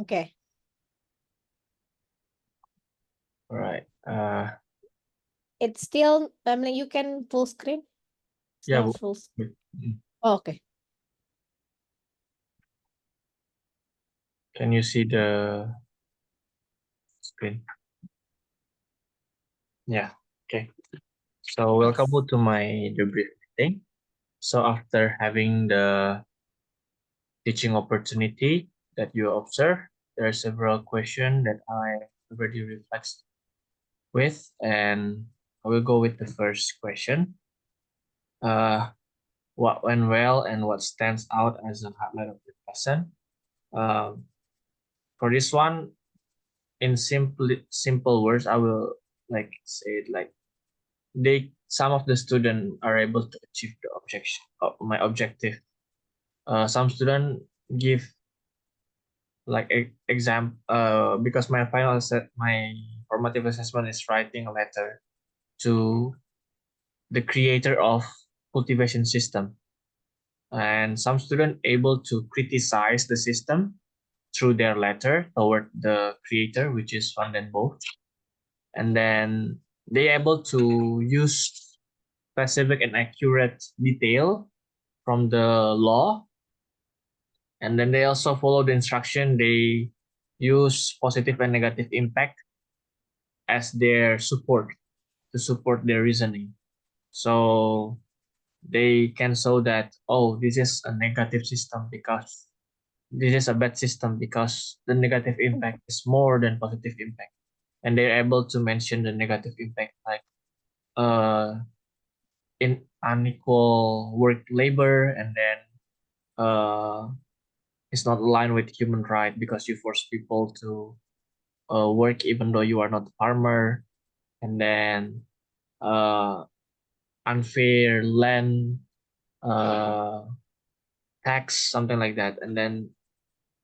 Okay. All right. It's still, you can full screen. It's Yeah. not full. Mm. Oh, okay. Can you see the screen? Yeah. Okay. So welcome Yes. to my debrief meeting. So after having the teaching opportunity that you observe, there are several questions that I already reflect with, and I will go with the first question. What went well and what stands out as a highlight of the lesson? Um, for this one, in simple words, I will like say it like some of the students are able to achieve the objection of my objective. Some students give like exam because my formative assessment is writing a letter to the creator of cultivation system, and some student able to criticize the system through their letter toward the creator, which is Van den Bosch, and then they able to use specific and accurate detail from the law, and then they also follow the instruction. They use positive and negative impact as their support to support their reasoning. So they can show that, oh, this is a negative system because this is a bad system because the negative impact is more than positive impact. And they're able to mention the negative impact like uh in unequal work labor, and then uh it's not aligned with human right because you force people to work even though you are not a farmer, and then uh unfair land uh tax, something like that. And then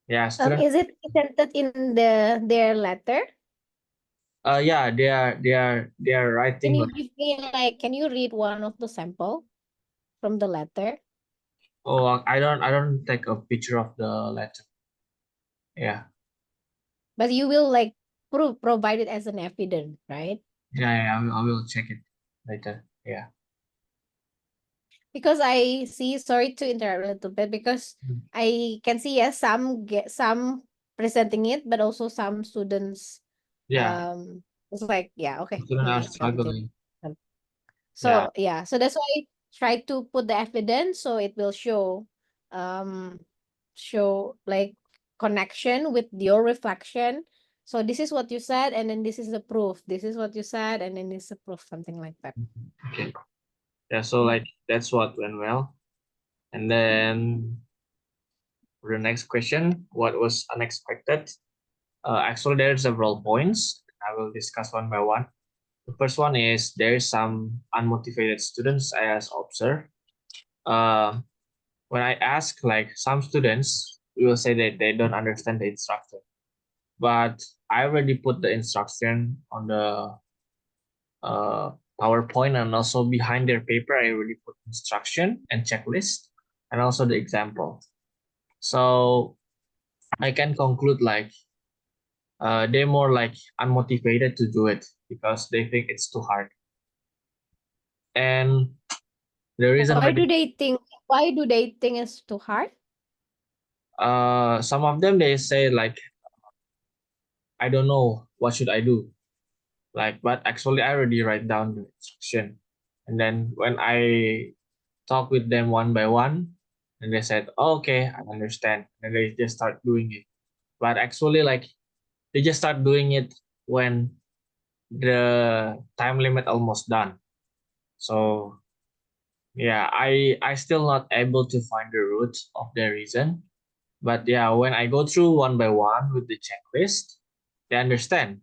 yeah, student Is it presented in their letter? yeah, they are Can writing you like, give me can you read one of the sample from the letter? oh, I don't take a picture of the letter. Yeah. But you will provide it as an evidence, right? Yeah, I will check it later. Yeah. Because I see, sorry to interrupt a little bit, because Mm. I can see, yes, some presenting it, but also some students, Yeah, it's like, yeah, okay, students are maybe continue. struggling. Yeah. So yeah, so that's why I try to put the evidence so it will um show connection with your reflection. So this is what you said, and then this is the proof. This is what you said, and then this is the proof, something like that. Mhm. Okay. Yeah, so like that's what went well. And then for the next question, what was unexpected? Actually, there are several points. I will discuss one by one. The first one is there is some unmotivated students I has observed. Uh, when I ask, like some students will say that they don't understand the instruction, but I already put the instruction on the uh, PowerPoint, and also behind their paper, I already put instruction and checklist and also the example. So I can conclude like they're more like unmotivated to do it because they think it's too hard. And the reason Why why do they think? Why do they think it's too hard? some of them they say like, I don't know what should I do, like, but actually I already write down the instruction, and then when I talk with them one by one, and they said, oh, okay, I understand, and they just start doing it. But actually, like, they just start doing it when the time limit almost done. So yeah, I still not able to find the root of the reason. But yeah, when I go through one by one with the checklist, they understand.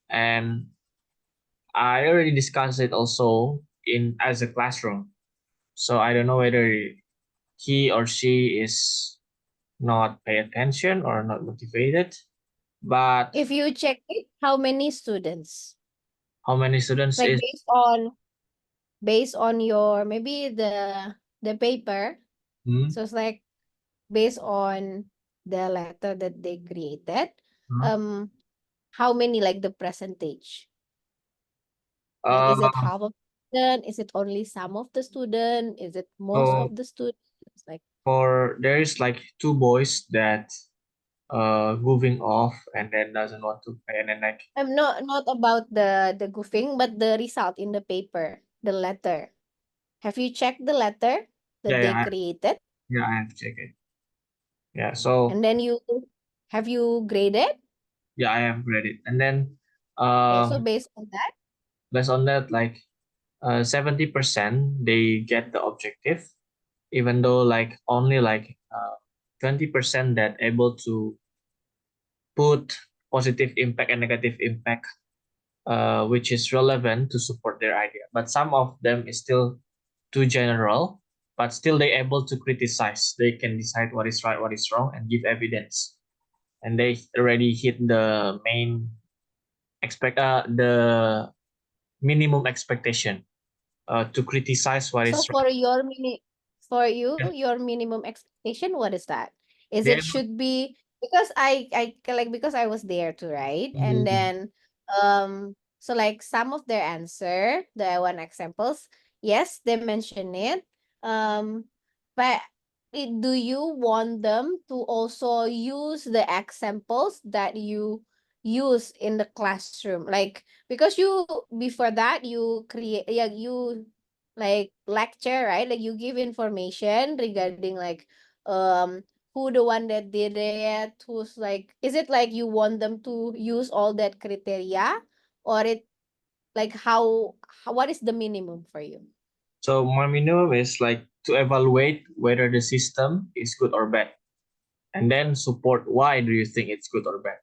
And I already discussed it also in as a classroom. So I don't know whether he or she is not pay attention or not motivated. But If you check it, how many students? how many students Like is based on your, maybe the paper. hmm? So it's like based on the letter that they created, Mhm. um, how many, like the percentage? Like, is it Uh, half of the student? Is it only some of the student? Is it most so of the students? Like, for there is like two boys that goofing off and then doesn't want to pay and then like I'm not about the goofing, but the result in the paper, the letter. Have you checked the letter yeah that yeah they created? I have to check it. Yeah, so And then you have you graded? yeah, I have read it. And then Okay, so um based on that, based on that, like 70% they get the objective, even though like only like 20% that able to put positive impact and negative impact which is relevant to support their idea. But some of them is still too general, but still they able to criticize. They can decide what is right, what is wrong, and give evidence. And they already hit the main the minimum expectation to criticize what so is right. for for you, And your minimum expectation, what is that? Is they it should be because because I was there too, right? And able, then so like some of their answer, the one examples, yes, they mention it. Um but do you want them to also use the examples that you use in the classroom? Like because you before that you create, yeah, you like lecture, right? Like you give information regarding like um who the one that did it, who's like, is it like you want them to use all that criteria, or it like how what is the minimum for you? so my minimum is like to evaluate whether the system is good or bad, and then support why do you think it's good or bad,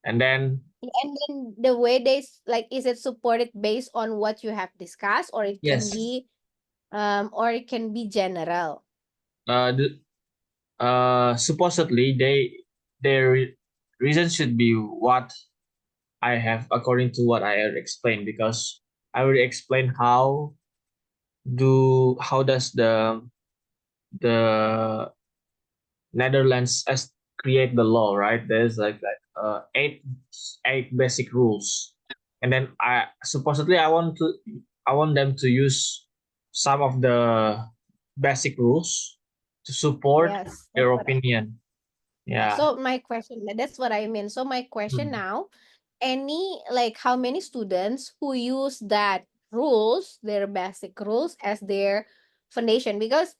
and then And then the way they like, is it supported based on what you have discussed, yes, or it can be general? the supposedly their reason should be what I have according to what I have explained, because I already explained how does the Netherlands as create the law, right? There's eight basic rules, and then I want them to use some of the basic rules to support Yes, that's their what I, opinion. yeah. Yeah. So my question, that's what I mean. So my question Hmm. now, any like how many students who use that rules, their basic rules as their foundation? Because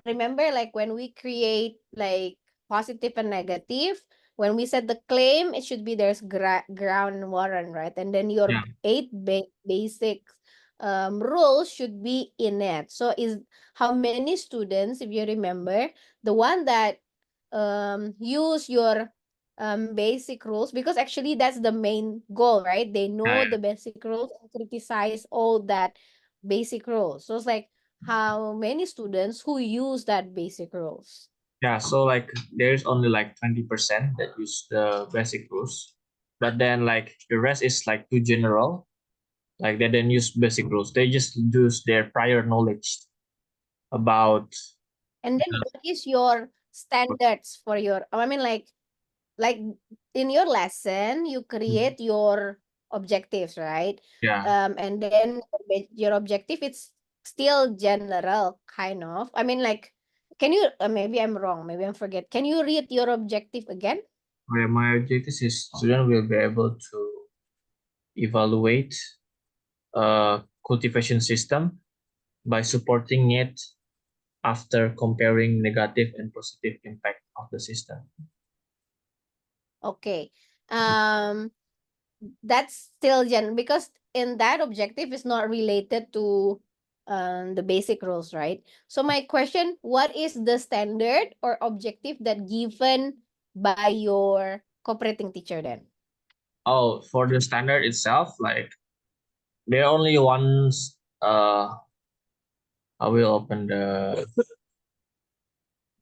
remember, like when we create like positive and negative, when we set the claim, it should be there's ground and water, right? And then your Yeah. basic rules should be in it. So is how many students, if you remember, the one that use your basic rules, because actually that's the main goal, right? They Yeah, know yeah. the basic rules and criticize all that basic rules. So it's like how many students who use that basic rules? Yeah, so like there's only like 20% that use the basic rules, but then like the rest is like too general. Like they don't use basic rules. They just use their prior knowledge about And then what is your standards for your, I mean, like in your lesson, you create your objectives, right? yeah. And then your objective, it's still general, kind of. I mean, like, can you, maybe I'm wrong, maybe I'm forget. Can you read your objective again? Where my objective is student will be able to evaluate cultivation system by supporting it after comparing negative and positive impact of the system. Okay. Um, that's still because in that objective is not related to the basic rules, right? So my question, what is the standard or objective that given by your cooperating teacher then? Oh, for the standard itself, like there are only ones. I will open the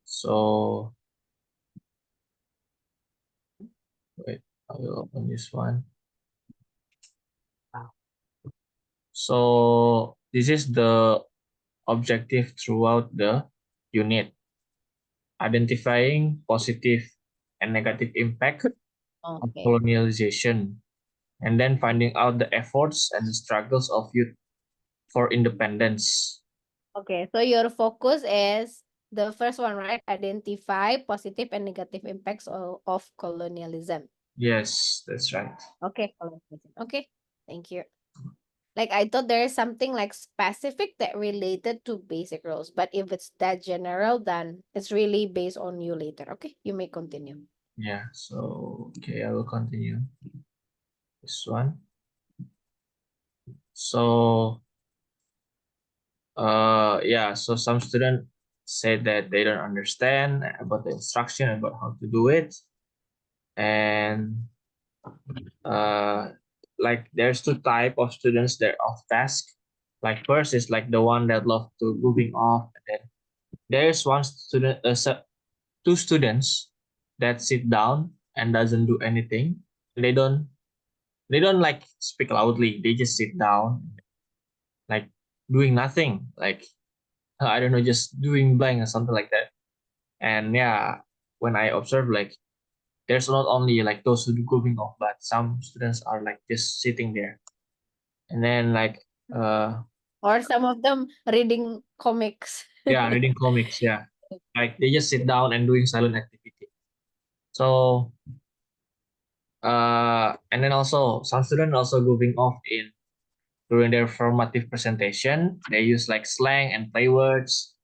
so wait. I will open this one. So this is the objective throughout the unit. identifying positive and negative impact of Okay. colonialization, and then finding out the efforts and the struggles of youth for independence. Okay. So your focus is the first one, right? Identify positive and negative impacts of colonialism. Yes, that's right. Okay. Colonialism. Okay. Thank you. Like I thought there is something like specific that related to basic rules, but if it's that general, then it's really based on you later. Okay, you may continue. Yeah, so okay, I will continue this one. So yeah, so some students said that they don't understand about the instruction about how to do it, and like there's two type of students that are off task. Like first is like the one that love to goofing off, and then there's one student, two students that sit down and doesn't do anything. They don't like speak loudly. They just sit down, like doing nothing. Like I don't know, just doing blank or something like that. And yeah, when I observe, like there's not only like those who do goofing off, but some students are like just sitting there. And then like Or some of them reading comics. yeah, reading comics. Yeah, like they just sit down and doing silent activity. So and then also some students also goofing off in during their formative presentation. They use like slang and play words.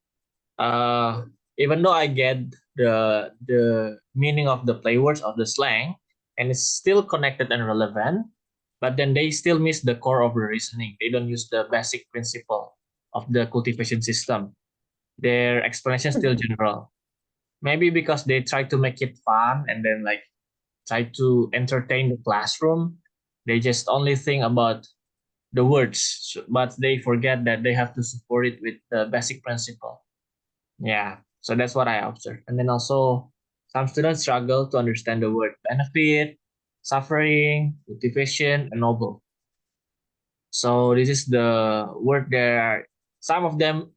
Even though I get the meaning of the play words of the slang, and it's still connected and relevant, but then they still miss the core of the reasoning. They don't use the basic principle of the cultivation system. Their explanation still general. Maybe because they try to make it fun and then like try to entertain the classroom. They just only think about the words, but they forget that they have to support it with the basic principle. Yeah, so that's what I observed. And then also, some students struggle to understand the word benefit, suffering, motivation, and noble. So this is the word there. Some of them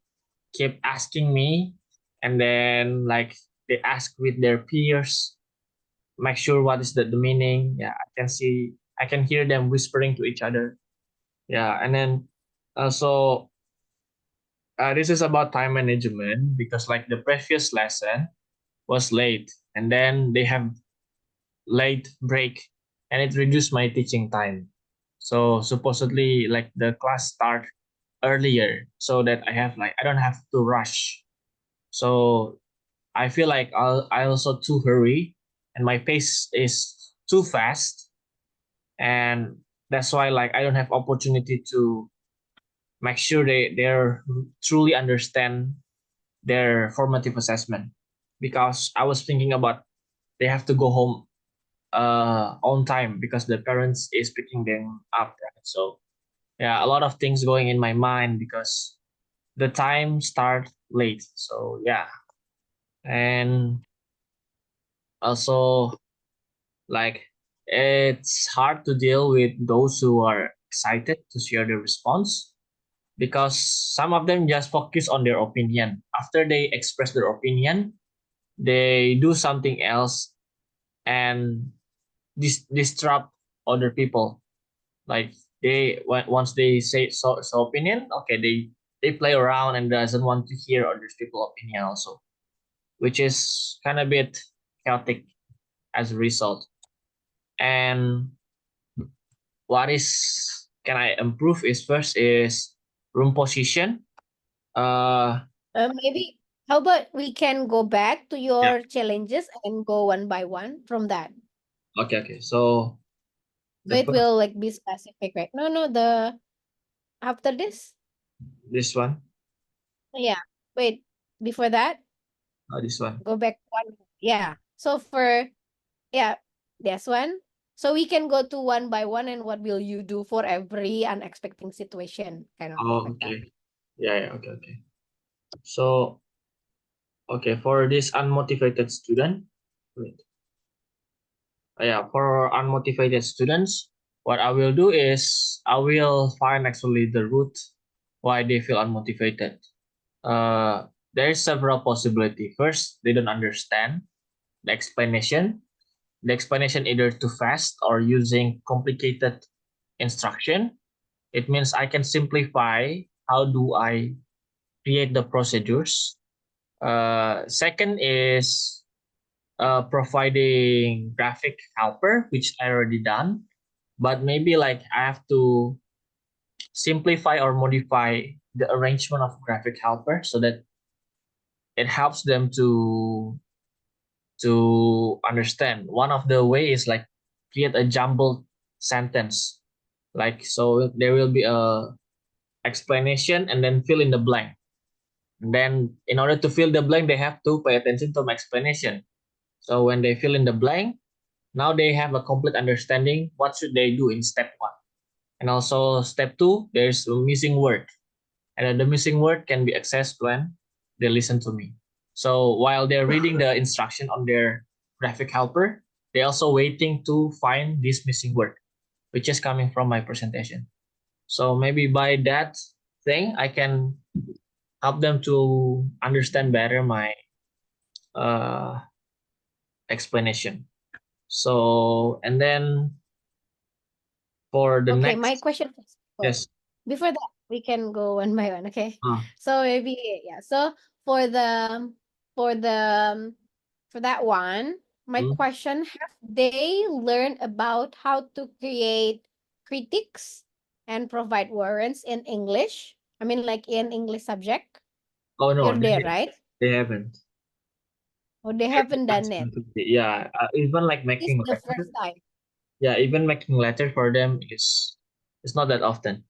keep asking me, and then like they ask with their peers, make sure what is the meaning. Yeah, I can hear them whispering to each other. Yeah, and then also this is about time management because like the previous lesson was late, and then they have late break, and it reduced my teaching time. So supposedly like the class start earlier so that I don't have to rush. So I feel like I also too hurry, and my pace is too fast, and that's why like I don't have opportunity to make sure they're truly understand their formative assessment, because I was thinking about they have to go home on time because the parents is picking them up, right? So yeah, a lot of things going in my mind because the time start late. So yeah, and also like it's hard to deal with those who are excited to share their response, because some of them just focus on their opinion. After they express their opinion, they do something else and disrupt other people. Like once they say so opinion, okay, they play around and doesn't want to hear other people's opinion also, which is kind of bit chaotic as a result. And what is can I improve is first is room position. Uh Maybe how about we can go back to yeah. your challenges and go one by one from that. Okay. So So the it first will like be specific, right? No, the after this. this one, Yeah. Wait, before that, this one. go back one. Yeah. So for yeah, this one. So we can go to one by one and what will you do for every unexpected situation, kind of Oh, like that. okay. Yeah. Okay. So okay, for this unmotivated student, wait. Yeah, for unmotivated students, what I will do is I will find actually the root why they feel unmotivated. there is several possibility. First, they don't understand the explanation. The explanation either too fast or using complicated instruction. It means I can simplify. How do I create the procedures? Second is providing graphic helper, which I already done, but maybe like I have to simplify or modify the arrangement of graphic helper so that it helps them to understand. One of the way is like create a jumbled sentence, like so there will be a explanation and then fill in the blank. And then in order to fill the blank, they have to pay attention to my explanation. So when they fill in the blank, now they have a complete understanding what should they do in step one. And also step two, there's a missing word. And then the missing word can be accessed when they listen to me. So while they're reading the instruction on their graphic helper, they're also waiting to find this missing word, which is coming from my presentation. So maybe by that thing, I can help them to understand better my uh, explanation. So, and then for the Okay, my next, question yes, before that, we can go one by one, okay? uh, So maybe, yeah. So for the for the for that one, my mm, question, have they learned about how to create critiques and provide warrants in English? I mean, like in English subject? oh no, You're there, right? they haven't. Or they haven't done it. Yeah, even like This is making the letter, first time. yeah, even making letter for them is it's not that often.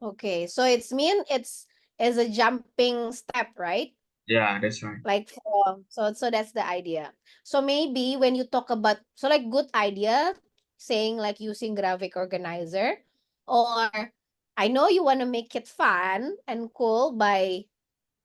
Okay, so it's mean it's as a jumping step, right? Yeah, that's right. Like so that's the idea. So maybe when you talk about, so like good idea saying like using graphic organizer, or I know you want to make it fun and cool by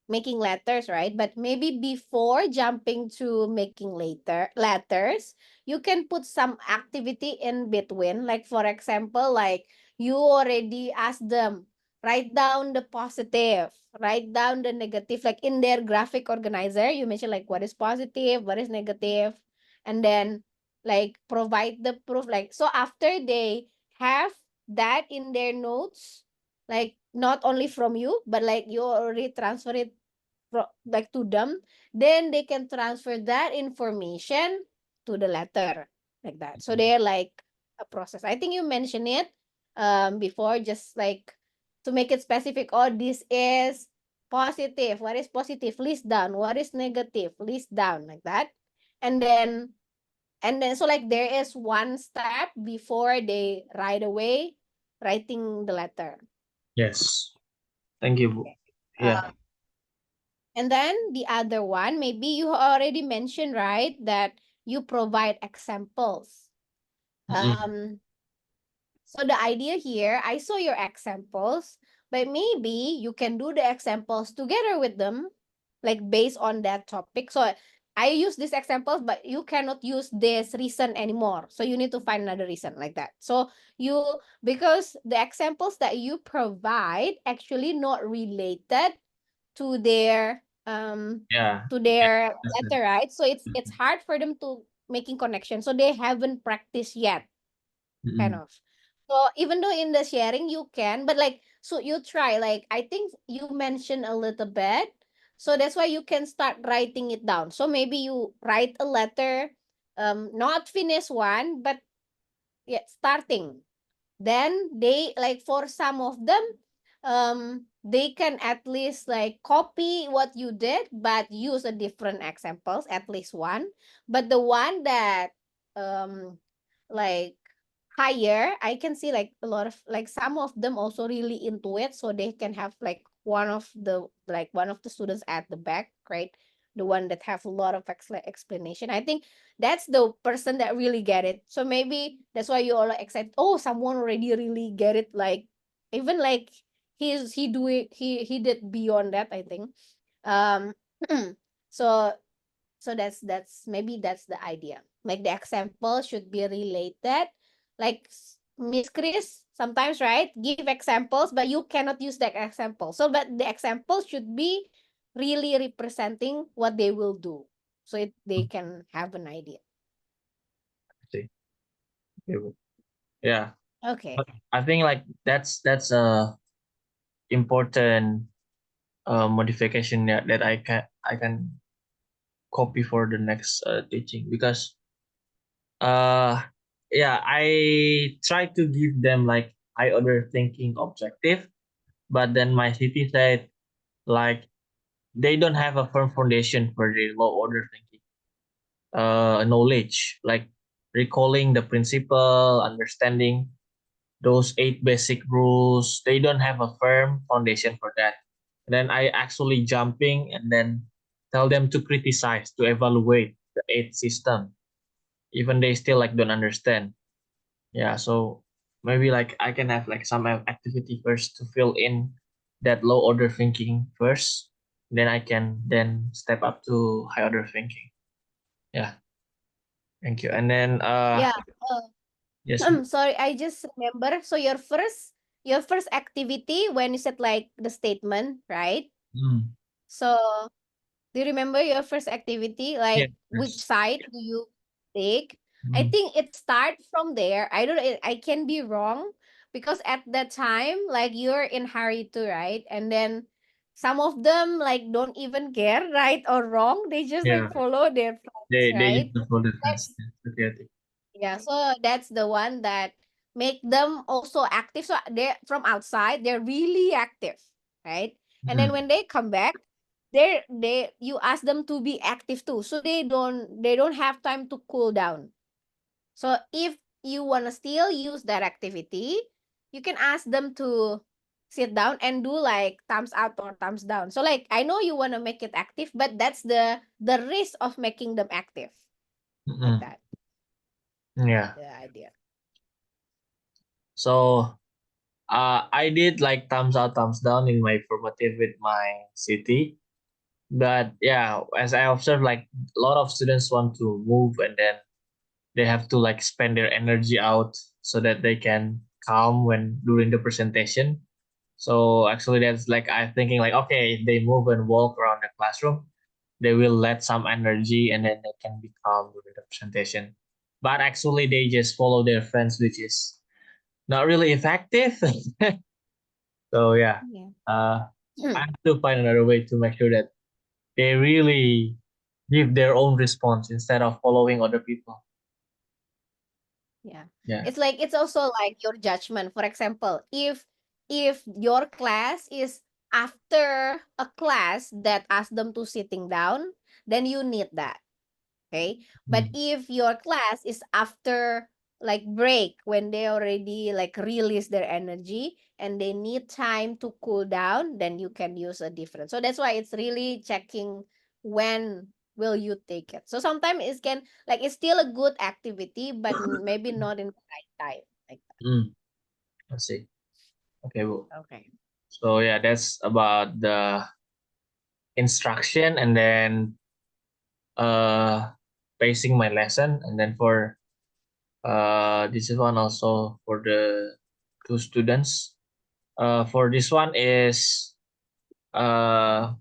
making letters, right? But maybe before jumping to making later letters, you can put some activity in between. Like for example, like you already asked them, write down the positive, write down the negative. Like in their graphic organizer, you mentioned like what is positive, what is negative, and then like provide the proof. Like so after they have that in their notes, like not only from you, but like you already transfer it like to them, then they can transfer that information to the letter, like that. So they're like a process. I think you mentioned it before, just like to make it specific. Oh, this is positive. What is positive? List down. What is negative? List down, like that. And then so like there is one step before they right away writing the letter. Yes, thank you. Yeah. And then the other one, maybe you already mentioned, right, that you provide examples. Mm-mm. So the idea here, I saw your examples, but maybe you can do the examples together with them, like based on that topic. So I use these examples, but you cannot use this reason anymore. So you need to find another reason, like that. So you, because the examples that you provide actually not related to their Yeah. to Yeah. their Understand. letter, right? So it's Mm-mm. hard for them to making connection, so they haven't practiced yet, kind Mm-mm. of. So even though in the sharing you can, but like, so you try, like I think you mentioned a little bit, so that's why you can start writing it down. So maybe you write a letter, not finish one, but yeah, starting. Then they, like for some of them, they can at least like copy what you did but use a different examples, at least one. But the one that um like higher, I can see like a lot of, like some of them also really into it, so they can have like one of the students at the back, right? The one that have a lot of explanation. I think that's the person that really get it. So maybe that's why you all are excited. Oh, someone already really get it. Like even like he did beyond that, I think. Um, so that's maybe that's the idea. Like the example should be related. Like Miss Chris sometimes, right, give examples, but you cannot use that example. So but the example should be really representing what they will do, so they can have an idea. See. Okay, bro. Yeah. Okay. But I think like that's a important modification that I can copy for the next teaching, because uh yeah, I try to give them like high order thinking objective, but then my city said like they don't have a firm foundation for the low order thinking knowledge, like recalling the principle, understanding those 8 basic rules. They don't have a firm foundation for that. Then I actually jumping and then tell them to criticize, to evaluate the 8 system, even they still like don't understand. Yeah, so maybe like I can have like some activity first to fill in that low order thinking first, then I can then step up to high order thinking. Yeah, thank you. And then Yeah. yes. Sorry, I just remember. So your first activity when you said like the statement, right? Mm, So do you remember your first activity? yes, Like which yes. side do you take? I Mm, think it starts from there. I don't know. I can be wrong because at that time, like you're in hurry too, right? And then some of them like don't even care right or wrong. They just yeah, like follow their friends, they right? just follow the fence. That's Okay, okay. yeah. So that's the one that make them also active. So they're from outside, they're really active, right? And then Mm, when they come back, they you ask them to be active too, so they don't have time to cool down. So if you want to still use that activity, you can ask them to sit down and do like thumbs up or thumbs down. So like I know you want to make it active, but that's the risk of making them active, like mm, that. yeah. The idea. So I did like thumbs up, thumbs down in my formative with my city. But yeah, as I observed, like a lot of students want to move and then they have to like spend their energy out so that they can calm when during the presentation. So actually, that's like I'm thinking like, okay, if they move and walk around the classroom, they will let some energy and then they can be calm during the presentation. But actually, they just follow their friends, which is not really effective. So yeah, Yeah. uh, I have to find another way to make sure that they really give their own response instead of following other people. Yeah. Yeah. It's also like your judgment. For example, if your class is after a class that asked them to sitting down, then you need that. Okay. But Mm, if your class is after like break when they already like release their energy and they need time to cool down, then you can use a different. So that's why it's really checking when will you take it. So sometimes it can like it's still a good activity, but maybe not in the right time. Like mm, I see. Okay, well, that. Okay. so yeah, that's about the instruction and then uh pacing my lesson, and then for this is one also for the 2 students. For this one is uh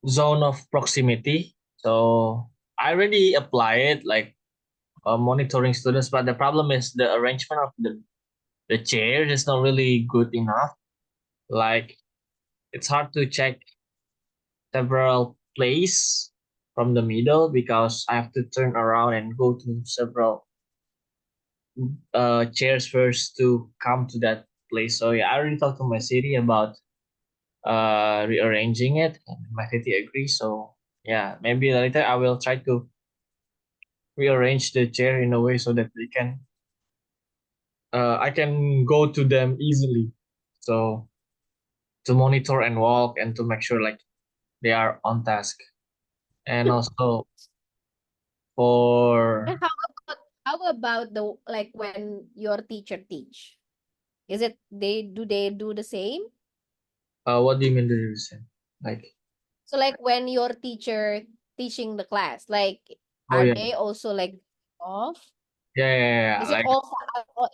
zone of proximity. So I already applied like monitoring students, but the problem is the arrangement of the chairs is not really good enough. Like it's hard to check several places from the middle because I have to turn around and go to several chairs first to come to that place. So yeah, I already talked to my city about rearranging it, and my city agrees. So yeah, maybe later I will try to rearrange the chair in a way so that they can I can go to them easily. So to monitor and walk and to make sure like they are on task. And also And for how about the like when your teacher teach? Is it they do the same? what do you mean the reason? Like So like when your teacher teaching the class, like oh are yeah, they also like off? yeah. Is it Like all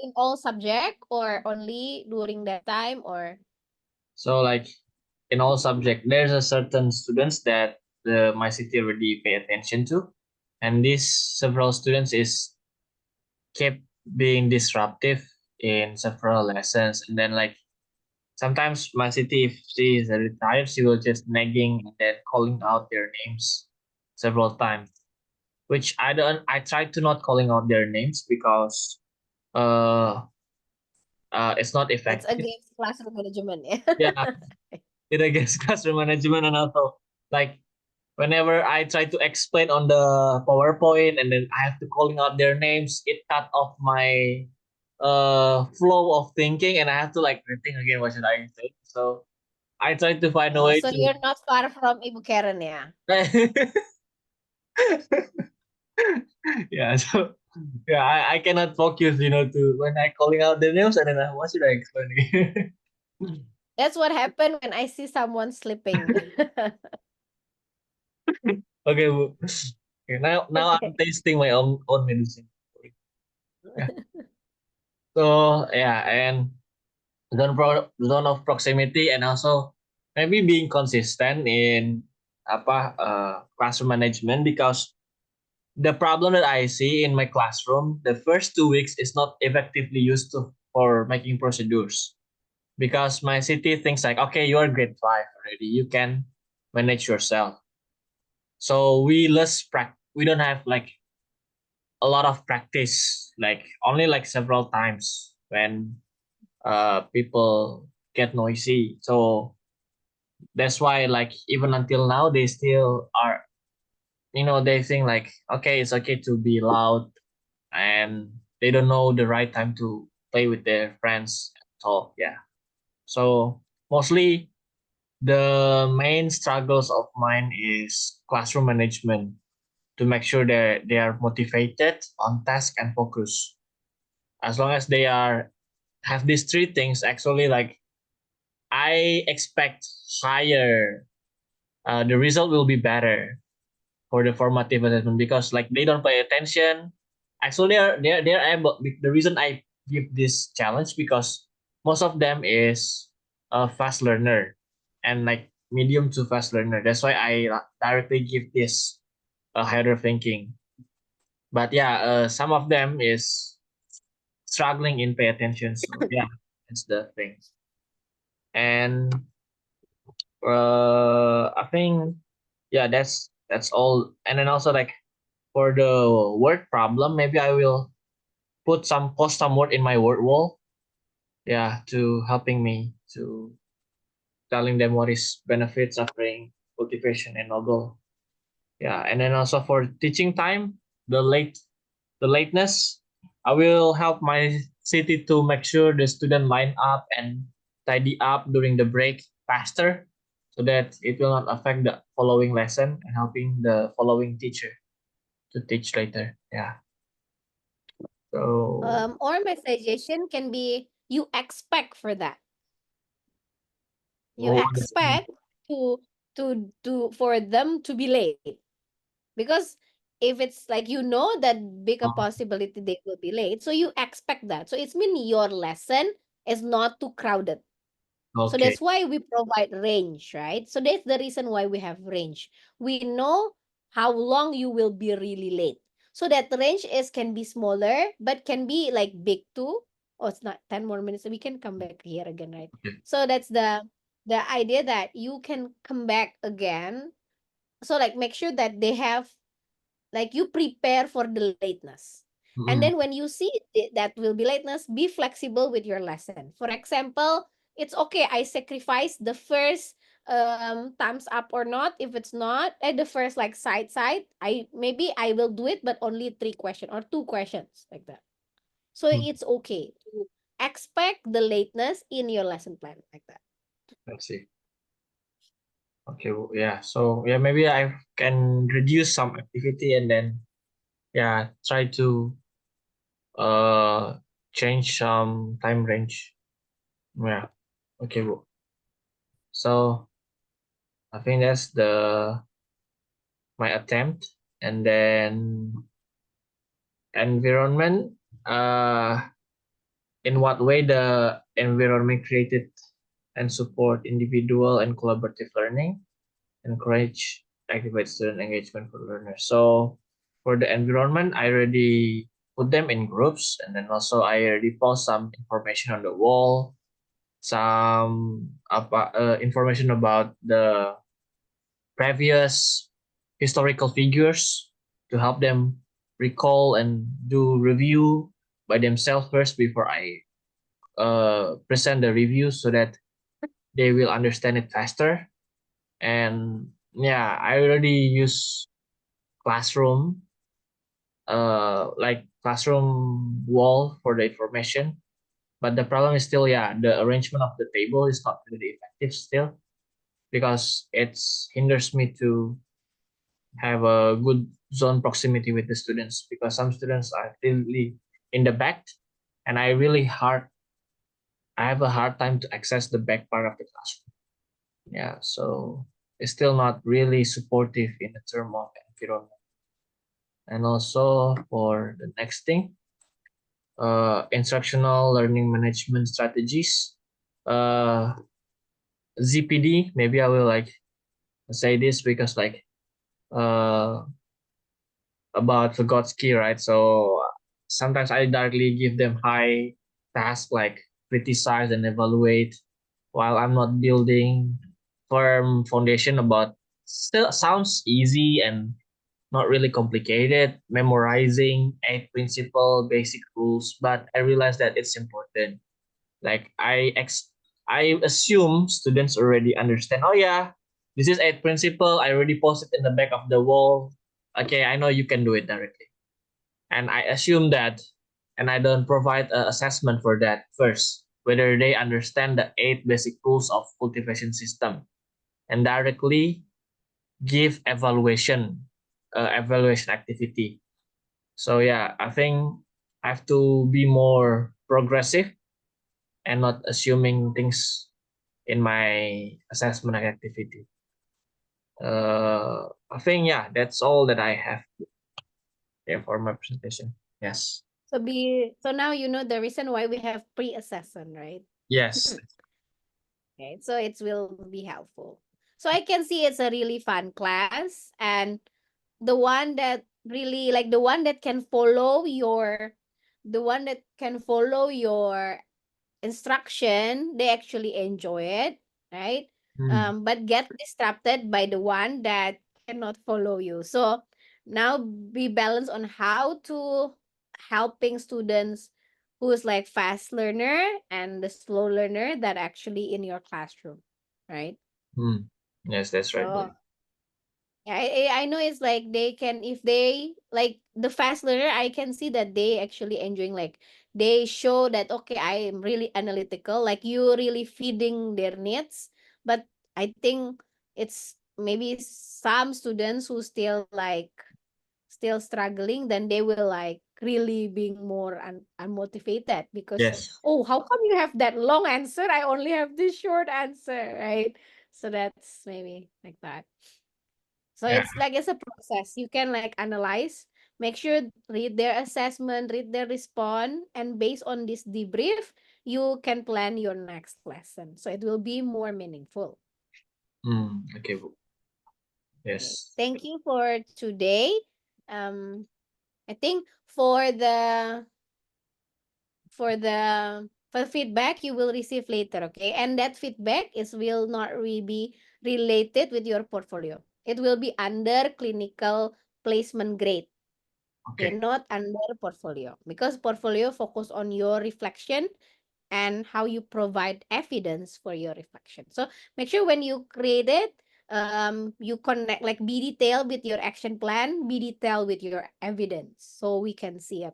in all subject or only during that time or so like in all subject, there's a certain students that the my city already pay attention to, and these several students is kept being disruptive in several lessons, and then like sometimes my city, if she is retired, she will just nagging and then calling out their names several times, which I try to not calling out their names because uh it's not It's effective. against classroom management, yeah. Yeah, it against classroom management, and also like whenever I try to explain on the PowerPoint and then I have to calling out their names, it cut off my flow of thinking, and I have to like rethink again what should I say. So I try to find a Oh, way so to you're not far from Ibu Karen, yeah. yeah. So yeah, I cannot focus, to when I calling out the names, and then what should I explain again? That's what happened when I see someone sleeping. Okay, okay, now I'm Okay. tasting my own medicine. Yeah. So yeah, and zone of proximity, and also maybe being consistent in classroom management, because the problem that I see in my classroom, the first 2 weeks is not effectively used for making procedures, because my city thinks like, okay, you are grade 5 already, you can manage yourself. So we don't have like a lot of practice, like only like several times when people get noisy. So that's why like even until now they still are, they think like, okay, it's okay to be loud, and they don't know the right time to play with their friends. So yeah, so mostly the main struggles of mine is classroom management, to make sure that they are motivated, on task, and focus. As long as they are have these three things, actually, like I expect higher, the result will be better for the formative assessment, because like they don't pay attention. Actually, they're able. The reason I give this challenge, because most of them is a fast learner, and like medium to fast learner. That's why I directly give this a harder thinking. But yeah, some of them is struggling in pay attention. So yeah, that's the thing. And I think yeah, that's all. And then also like for the word problem, maybe I will post some word in my word wall. Yeah, to helping me to telling them what is benefit, suffering, cultivation, and noble. Yeah, and then also for teaching time, the lateness, I will help my city to make sure the student line up and tidy up during the break faster, so that it will not affect the following lesson, and helping the following teacher to teach later. Yeah. So Or my suggestion can be you expect for that. You what is expect to for them to be late. Because if it's like that big a possibility they will be late, so you expect that. So it's mean your lesson is not too crowded. So okay. that's why we provide range, right? So that's the reason why we have range. We know how long you will be really late. So that range is can be smaller, but can be like big too. Oh, it's not 10 more minutes. So we can come back here again, right? Okay. So that's the idea that you can come back again. So like make sure that they have like you prepare for the lateness. And Mm-mm. then when you see that will be lateness, be flexible with your lesson. For example, it's okay, I sacrifice the first thumbs up or not. If it's not at the first like side, I will do it, but only 3 questions or 2 questions like that. So Mm, it's okay to expect the lateness in your lesson plan like that. I see. Okay. Yeah. So yeah, maybe I can reduce some activity, and then yeah, try to uh change some time range. Yeah. Okay, Bu. So I think that's the my attempt. And then environment. In what way the environment created and support individual and collaborative learning, encourage activate student engagement for learners. So for the environment, I already put them in groups, and then also I already post some information on the wall, some information about the previous historical figures to help them recall and do review by themselves first before I present the review so that they will understand it faster. And yeah, I already use classroom, like classroom wall for the information. But the problem is still, yeah, the arrangement of the table is not really effective still because it hinders me to have a good zone proximity with the students because some students are really in the back and I have a hard time to access the back part of the classroom. Yeah, so it's still not really supportive in the term of environment. And also for the next thing, instructional learning management strategies. Uh, ZPD, maybe I will like say this because like uh about Vygotsky, right? So sometimes I directly give them high tasks like criticize and evaluate while I'm not building firm foundation about still sounds easy and not really complicated, memorizing eight principle basic rules, but I realize that it's important. Like I assume students already understand. Oh yeah, this is eight principle. I already posted in the back of the wall. Okay, I know you can do it directly. And I assume that, and I don't provide an assessment for that first, whether they understand the eight basic rules of cultivation system, and directly give evaluation activity. So yeah, I think I have to be more progressive and not assuming things in my assessment activity. I think yeah, that's all that I have here for my presentation. Yes. So now you know the reason why we have pre-assessment, right? Yes. Okay, so it will be helpful. So I can see it's a really fun class, and the one that really like the one that can follow your instruction, they actually enjoy it, right? Mm, But get disrupted by the one that cannot follow you. So now be balanced on how to helping students who's like fast learner and the slow learner that actually in your classroom, right? mm. Yes, that's right, So buddy. yeah, I know it's like they can if they like the fast learner, I can see that they actually enjoying like they show that okay, I am really analytical, like you really feeding their needs. But I think it's maybe some students who still struggling, then they will like really being more unmotivated because Yes. oh, how come you have that long answer? I only have this short answer, right? So that's maybe like that. So Yeah. it's like it's a process. You can like analyze, make sure read their assessment, read their response, and based on this debrief, you can plan your next lesson. So it will be more meaningful. Okay. Okay. Yes. Thank you for today. I think for the feedback you will receive later, okay? And that feedback is will not really be related with your portfolio. It will be under clinical placement grade. Okay, Okay. not under portfolio because portfolio focus on your reflection and how you provide evidence for your reflection. So make sure when you create it, you connect like be detailed with your action plan, be detailed with your evidence, so we can see it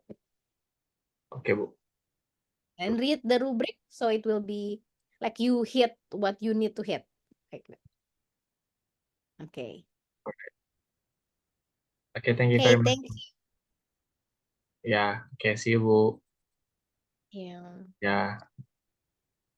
Okay, Bu. and read the rubric. So it will be like you hit what you need to hit, like that. Okay. Okay, thank you very Okay. much. Thank Yeah. Okay, see you, Bu. you. Yeah.